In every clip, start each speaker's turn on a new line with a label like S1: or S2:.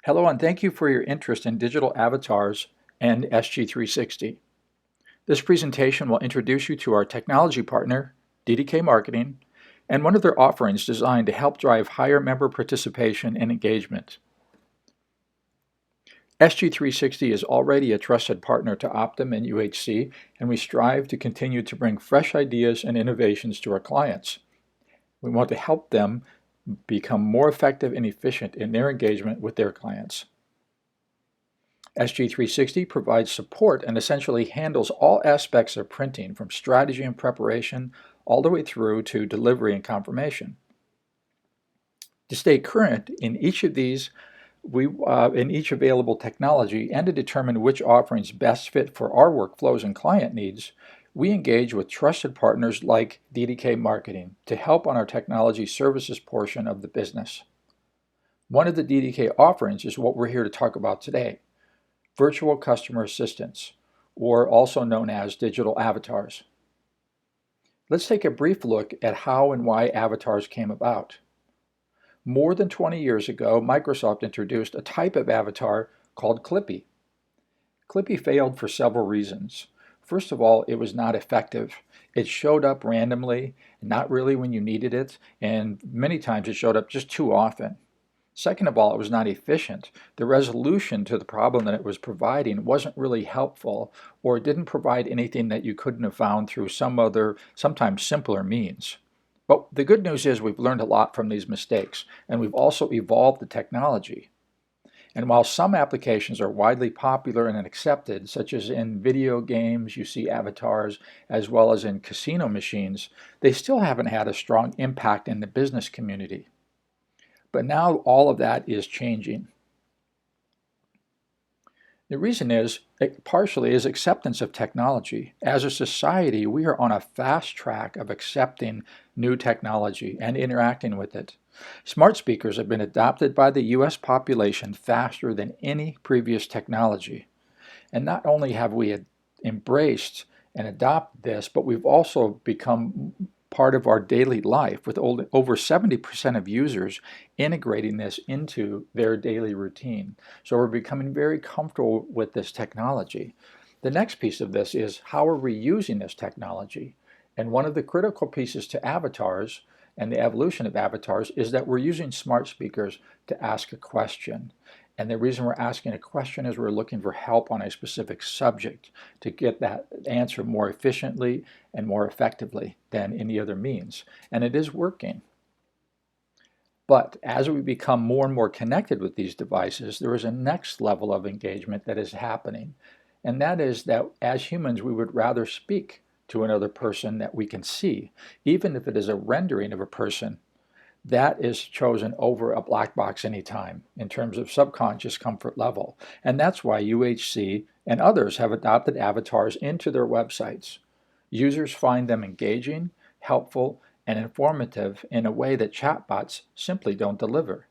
S1: Hello, and thank you for your interest in digital avatars and SG360. This presentation will introduce you to our technology partner, DDK Marketing, and one of their offerings designed to help drive higher member participation and engagement. SG360 is already a trusted partner to Optum and UHC, and we strive to continue to bring fresh ideas and innovations to our clients. We want to help them become more effective and efficient in their engagement with their clients. SG360 provides support and essentially handles all aspects of printing, from strategy and preparation all the way through to delivery and confirmation. To stay current in each of these, in each available technology, and to determine which offerings best fit for our workflows and client needs, we engage with trusted partners like DDK Marketing to help on our technology services portion of the business. One of the DDK offerings is what we're here to talk about today: virtual customer assistants, or also known as digital avatars. Let's take a brief look at how and why avatars came about. More than 20 years ago, Microsoft introduced a type of avatar called Clippy. Clippy failed for several reasons. First of all, it was not effective. It showed up randomly, not really when you needed it, and many times it showed up just too often. Second of all, it was not efficient. The resolution to the problem that it was providing wasn't really helpful, or it didn't provide anything that you couldn't have found through some other, sometimes simpler means. But the good news is we've learned a lot from these mistakes, and we've also evolved the technology. And while some applications are widely popular and accepted, such as in video games, you see avatars, as well as in casino machines, they still haven't had a strong impact in the business community. But now all of that is changing. The reason is, partially, is acceptance of technology. As a society, we are on a fast track of accepting new technology and interacting with it. Smart speakers have been adopted by the U.S. population faster than any previous technology. And not only have we embraced and adopted this, but we've also become part of our daily life, with over 70% of users integrating this into their daily routine. So we're becoming very comfortable with this technology. The next piece of this is, how are we using this technology? And one of the critical pieces to avatars and the evolution of avatars is that we're using smart speakers to ask a question. And the reason we're asking a question is we're looking for help on a specific subject to get that answer more efficiently and more effectively than any other means. And it is working. But as we become more and more connected with these devices, there is a next level of engagement that is happening. And that is that as humans, we would rather speak to another person that we can see, even if it is a rendering of a person. That is chosen over a black box anytime in terms of subconscious comfort level. And that's why UHC and others have adopted avatars into their websites. Users find them engaging, helpful, and informative in a way that chatbots simply don't deliver.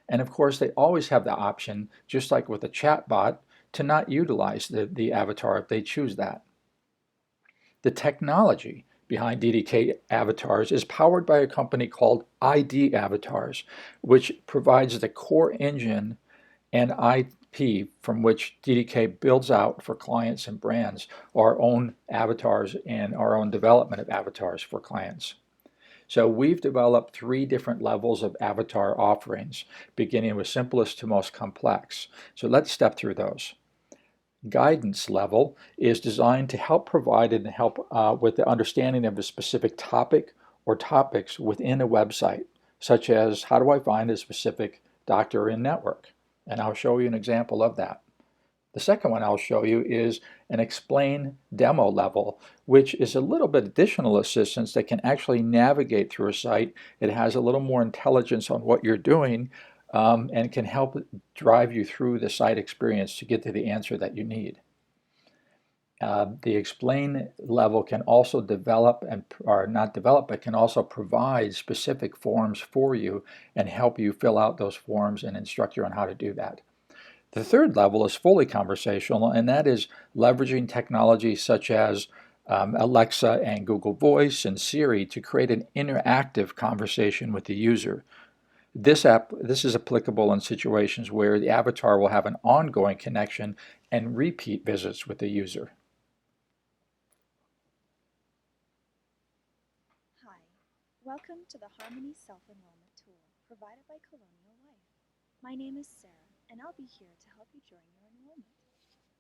S1: And of course, they always have the option, just like with a chatbot, to not utilize the avatar if they choose that. The technology behind DDK Avatars is powered by a company called ID Avatars, which provides the core engine and IP from which DDK builds out for clients and brands our own avatars and our own development of avatars for clients. So we've developed 3 different levels of avatar offerings, beginning with simplest to most complex. So let's step through those. Guidance level is designed to help provide and help with the understanding of a specific topic or topics within a website, such as, how do I find a specific doctor in network? And I'll show you an example of that. The second one I'll show you is an explain demo level, which is a little bit additional assistance that can actually navigate through a site. It has a little more intelligence on what you're doing, and can help drive you through the site experience to get to the answer that you need. The explain level can also develop, or not develop, but can also provide specific forms for you and help you fill out those forms and instruct you on how to do that. The third level is fully conversational, and that is leveraging technology such as Alexa and Google Voice and Siri to create an interactive conversation with the user. This is applicable in situations where the avatar will have an ongoing connection and repeat visits with the user.
S2: Hi, welcome to the Harmony Self-Enrollment Tool provided by Colonial Life. My name is Sarah, and I'll be here to help you during your enrollment.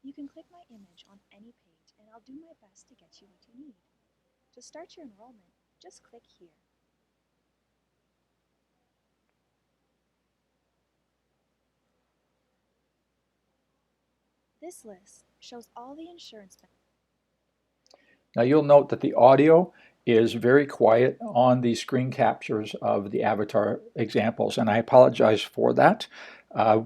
S2: You can click my image on any page, and I'll do my best to get you what you need. To start your enrollment, just click here. This list shows all the insurance benefits.
S1: Now you'll note that the audio is very quiet on the screen captures of the avatar examples, and I apologize for that.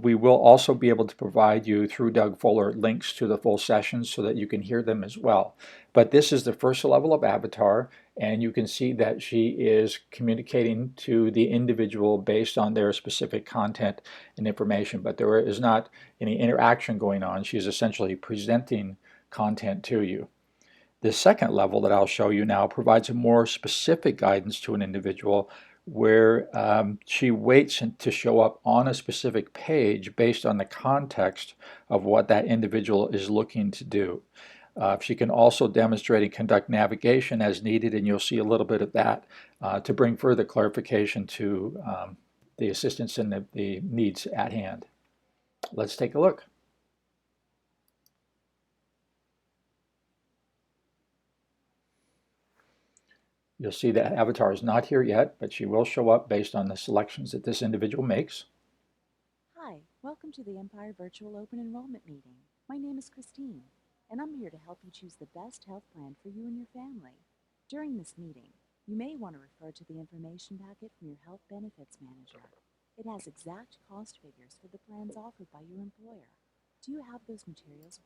S1: We will also be able to provide you through Doug Fuller links to the full sessions so that you can hear them as well. But this is the first level of avatar, and you can see that she is communicating to the individual based on their specific content and information, but there is not any interaction going on. She's essentially presenting content to you. The second level that I'll show you now provides a more specific guidance to an individual where she waits to show up on a specific page based on the context of what that individual is looking to do. She can also demonstrate and conduct navigation as needed, and you'll see a little bit of that to bring further clarification to the assistance and the needs at hand. Let's take a look. You'll see that avatar is not here yet, but she will show up based on the selections that this individual makes.
S3: Hi, welcome to the Empire Virtual Open Enrollment Meeting. My name is Christine, and I'm here to help you choose the best health plan for you and your family. During this meeting, you may want to refer to the information packet from your Health Benefits Manager. It has exact cost figures for the plans offered by your employer. Do you have those materials?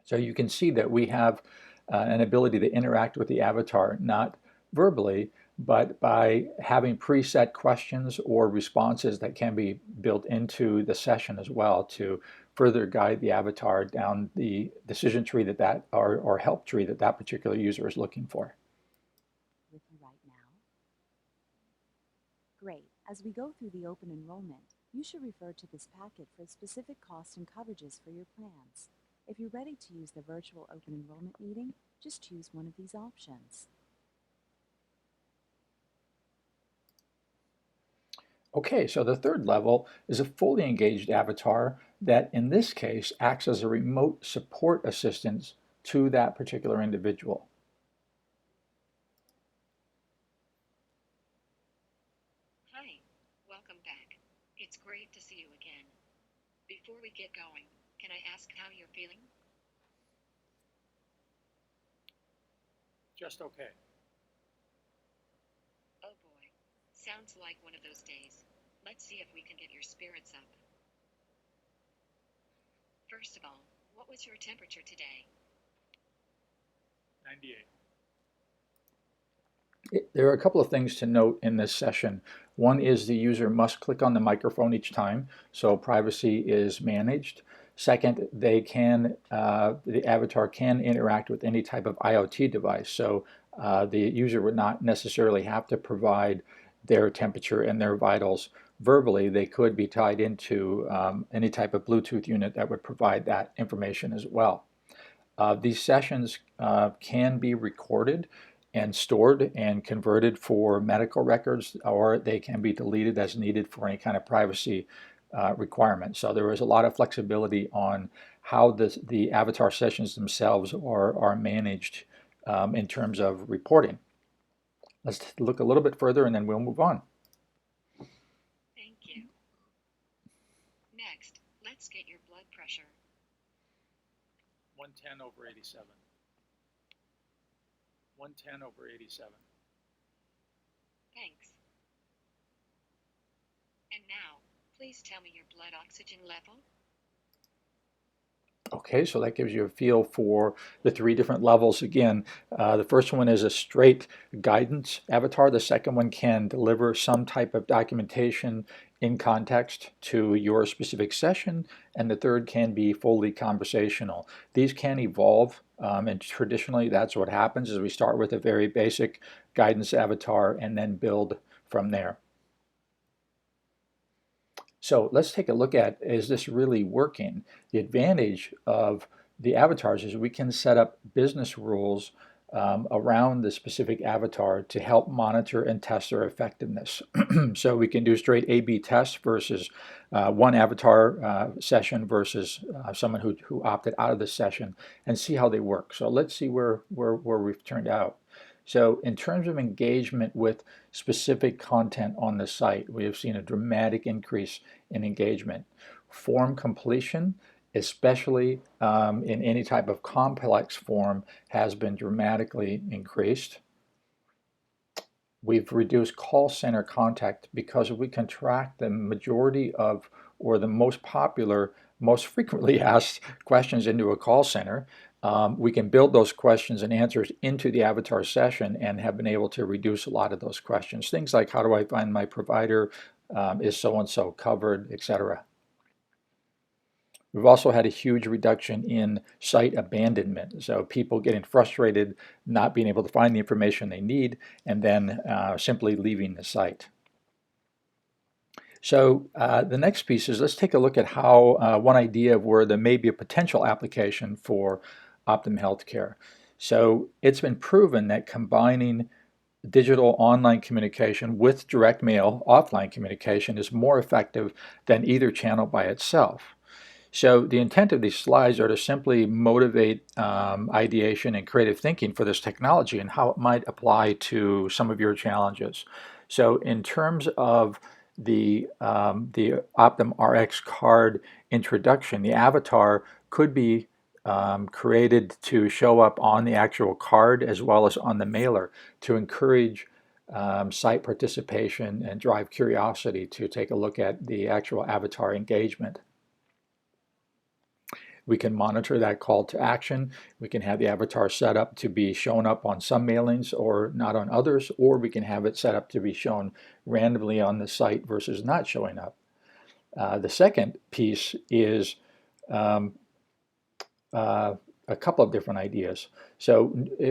S1: So you can see that we have an ability to interact with the avatar, not verbally, but by having preset questions or responses that can be built into the session as well to further guide the avatar down the decision tree or help tree that that particular user is looking for.
S3: With you right now? Great. As we go through the open enrollment, you should refer to this packet for specific costs and coverages for your plans. If you're ready to use the virtual open enrollment meeting, just choose one of these options.
S1: Okay, so the third level is a fully engaged avatar that in this case acts as a remote support assistant to that particular individual.
S4: Hi, welcome back. It's great to see you again. Before we get going, can I ask how you're feeling?
S1: Just okay.
S4: Oh boy, sounds like one of those days. Let's see if we can get your spirits up. First of all, what was your temperature today?
S1: 98. There are a couple of things to note in this session. One is the user must click on the microphone each time, so privacy is managed. Second, the avatar can interact with any type of IoT device, so the user would not necessarily have to provide their temperature and their vitals verbally. They could be tied into any type of Bluetooth unit that would provide that information as well. These sessions can be recorded and stored and converted for medical records, or they can be deleted as needed for any kind of privacy requirement. So there is a lot of flexibility on how the avatar sessions themselves are managed in terms of reporting. Let's look a little bit further and then we'll move on.
S4: Thank you. Next, let's get your blood pressure.
S1: 110 over 87. 110 over 87.
S4: Thanks. And now, please tell me your blood oxygen level.
S1: Okay, so that gives you a feel for the three different levels. Again, the first one is a straight guidance avatar. The second one can deliver some type of documentation in context to your specific session. And the third can be fully conversational. These can evolve, and traditionally that's what happens is we start with a very basic guidance avatar and then build from there. So let's take a look at, is this really working? The advantage of the avatars is we can set up business rules around the specific avatar to help monitor and test their effectiveness. So we can do straight A/B tests versus one avatar session versus someone who opted out of the session, and see how they work. So let's see where we've turned out. So in terms of engagement with specific content on the site, we have seen a dramatic increase in engagement. Form completion, especially in any type of complex form, has been dramatically increased. We've reduced call center contact because we can track the majority of, or the most popular, most frequently asked questions into a call center. We can build those questions and answers into the avatar session and have been able to reduce a lot of those questions. Things like, how do I find my provider? Is so-and-so covered, etc. We've also had a huge reduction in site abandonment. So people getting frustrated, not being able to find the information they need, and then simply leaving the site. So the next piece is, let's take a look at how one idea of where there may be a potential application for Optum Healthcare. So it's been proven that combining digital online communication with direct mail offline communication is more effective than either channel by itself. So the intent of these slides are to simply motivate ideation and creative thinking for this technology and how it might apply to some of your challenges. So in terms of the Optum RX card introduction, the avatar could be created to show up on the actual card as well as on the mailer to encourage site participation and drive curiosity to take a look at the actual avatar engagement. We can monitor that call to action. We can have the avatar set up to be shown up on some mailings or not on others, or we can have it set up to be shown randomly on the site versus not showing up. The second piece is a couple of different ideas. So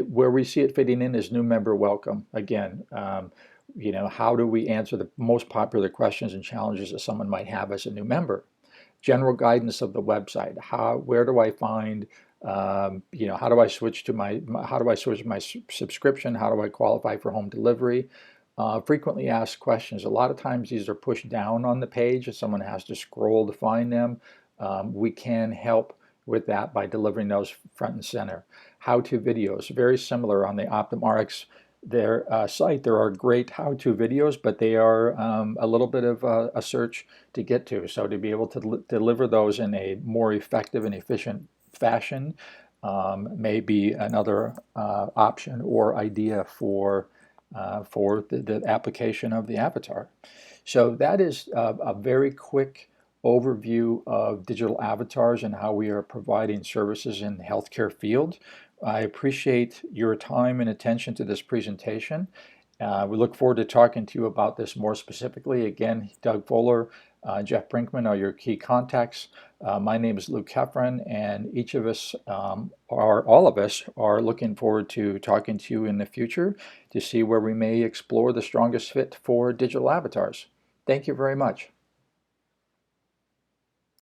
S1: where we see it fitting in is new member welcome. Again, how do we answer the most popular questions and challenges that someone might have as a new member? General guidance of the website. Where do I find, how do I switch to my subscription? How do I qualify for home delivery? Frequently asked questions. A lot of times these are pushed down on the page and someone has to scroll to find them. We can help with that by delivering those front and center. How-to videos, very similar on the Optum RX site. There are great how-to videos, but they are a little bit of a search to get to. So to be able to deliver those in a more effective and efficient fashion may be another option or idea for the application of the avatar. So that is a very quick overview of digital avatars and how we are providing services in the healthcare field. I appreciate your time and attention to this presentation. We look forward to talking to you about this more specifically. Again, Doug Fuller, Jeff Brinkman are your key contacts. My name is Luke Heffron, and each of us, all of us, are looking forward to talking to you in the future to see where we may explore the strongest fit for digital avatars. Thank you very much.